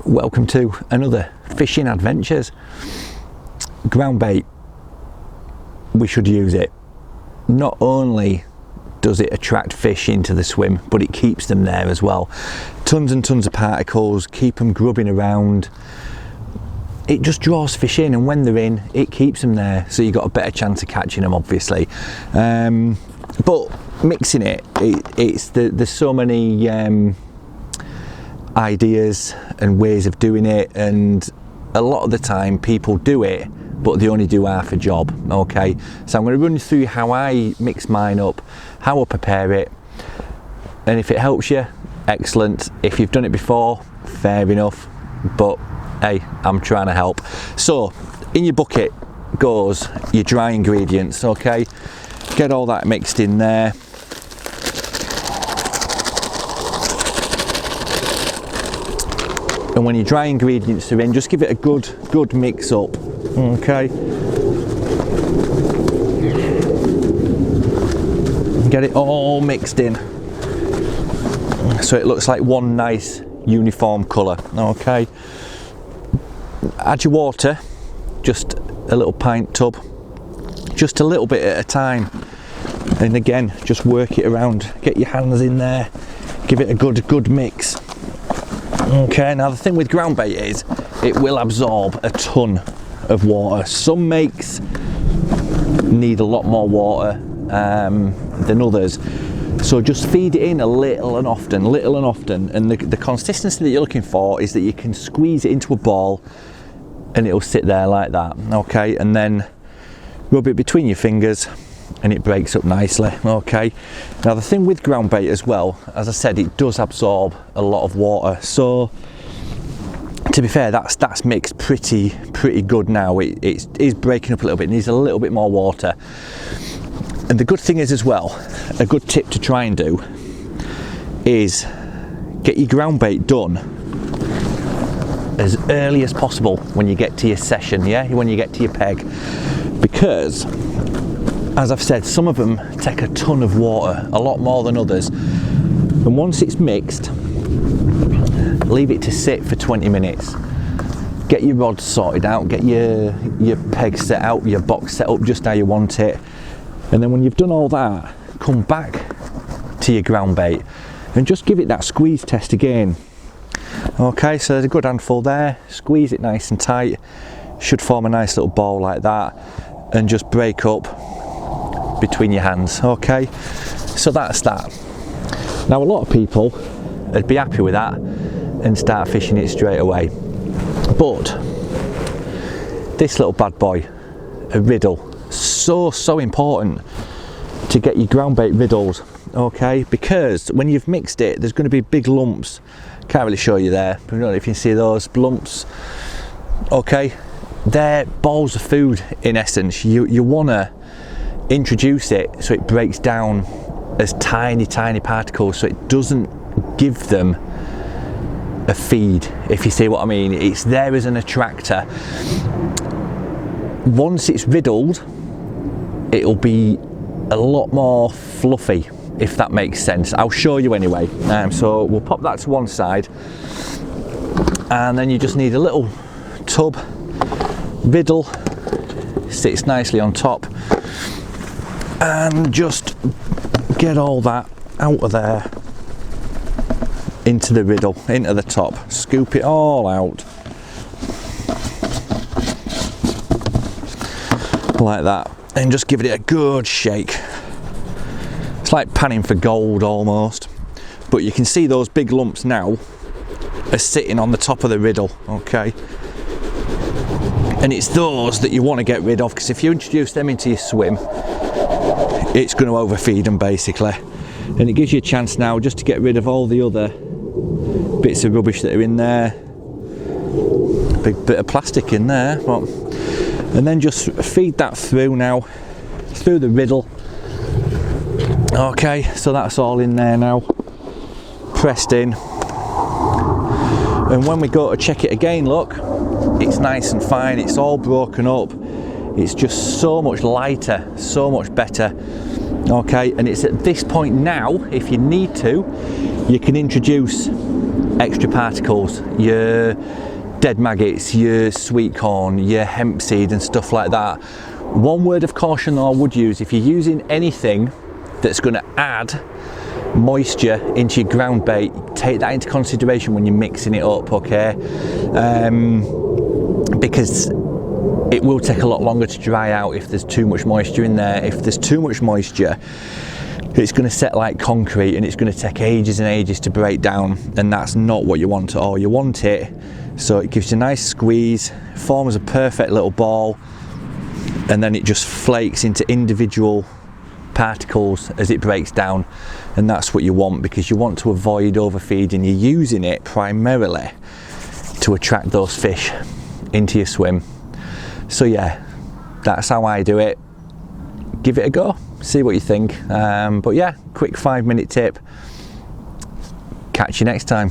Welcome to another fishing adventures. Ground bait, we should use it. Not only does it attract fish into the swim, but it keeps them there as well. Tons and tons of particles, keep them grubbing around. It just draws fish in, and when they're in, it keeps them there, so you've got a better chance of catching them, obviously. But mixing there's so many ideas and ways of doing it, and a lot of the time people do it but they only do half a job. Okay, so I'm going to run through how I mix mine up, how I prepare it, and if it helps you, excellent. If you've done it before, fair enough, but hey, I'm trying to help. So in your bucket goes your dry ingredients. Okay, get all that mixed in there. And when your dry ingredients are in, just give it a good mix up. Okay, get it all mixed in so it looks like one nice uniform colour. Okay, add your water, just a little pint tub, just a little bit at a time, and again just work it around, get your hands in there, give it a good mix. Okay, now the thing with ground bait is it will absorb a ton of water. Some makes need a lot more water than others, so just feed it in a little and often, and the consistency that you're looking for is that you can squeeze it into a ball and it'll sit there like that. Okay, and then rub it between your fingers and it breaks up nicely. Okay, now the thing with ground bait as well, as I said, it does absorb a lot of water, so to be fair, that's mixed pretty good now. It is breaking up a little bit, it needs a little bit more water. And the good thing is as well, a good tip to try and do is get your ground bait done as early as possible when you get to your session, when you get to your peg, because as I've said, some of them take a ton of water, a lot more than others, and once it's mixed, leave it to sit for 20 minutes. Get your rod sorted out, get your peg set out, your box set up just how you want it, and then when you've done all that, come back to your ground bait and just give it that squeeze test again. Okay, so there's a good handful there, squeeze it nice and tight, should form a nice little ball like that, and just break up between your hands. Okay, so that's that. Now a lot of people would be happy with that and start fishing it straight away, but this little bad boy, a riddle, so important to get your ground bait riddled. Okay, because when you've mixed it, there's going to be big lumps. Can't really show you there, but I don't know if you can see those lumps. Okay, they're balls of food in essence. You want to introduce it so it breaks down as tiny particles, so it doesn't give them a feed, if you see what I mean. It's there as an attractor. Once it's riddled, it'll be a lot more fluffy, if that makes sense. I'll show you anyway. So we'll pop that to one side, and then you just need a little tub. Riddle sits nicely on top, and just get all that out of there into the riddle, into the top, scoop it all out like that, and just give it a good shake. It's like panning for gold almost, but you can see those big lumps now are sitting on the top of the riddle. Okay, and it's those that you want to get rid of, because if you introduce them into your swim, it's going to overfeed them basically, and it gives you a chance now just to get rid of all the other bits of rubbish that are in there. Big bit of plastic in there, and then just feed that through now, through the riddle. Okay, so that's all in there now, pressed in, and when we go to check it again, look, it's nice and fine, it's all broken up, it's just so much lighter, so much better. Okay, and it's at this point now, if you need to, you can introduce extra particles, your dead maggots, your sweet corn, your hemp seed and stuff like that. One word of caution I would use, if you're using anything that's going to add moisture into your ground bait, take that into consideration when you're mixing it up, okay? Because it will take a lot longer to dry out if there's too much moisture in there. If there's too much moisture, it's going to set like concrete and it's going to take ages and ages to break down, and that's not what you want at all. You want it so it gives you a nice squeeze, forms a perfect little ball, and then it just flakes into individual particles as it breaks down, and that's what you want, because you want to avoid overfeeding. You're using it primarily to attract those fish into your swim. So yeah, that's how I do it. Give it a go, see what you think. But yeah, quick 5-minute tip. Catch you next time.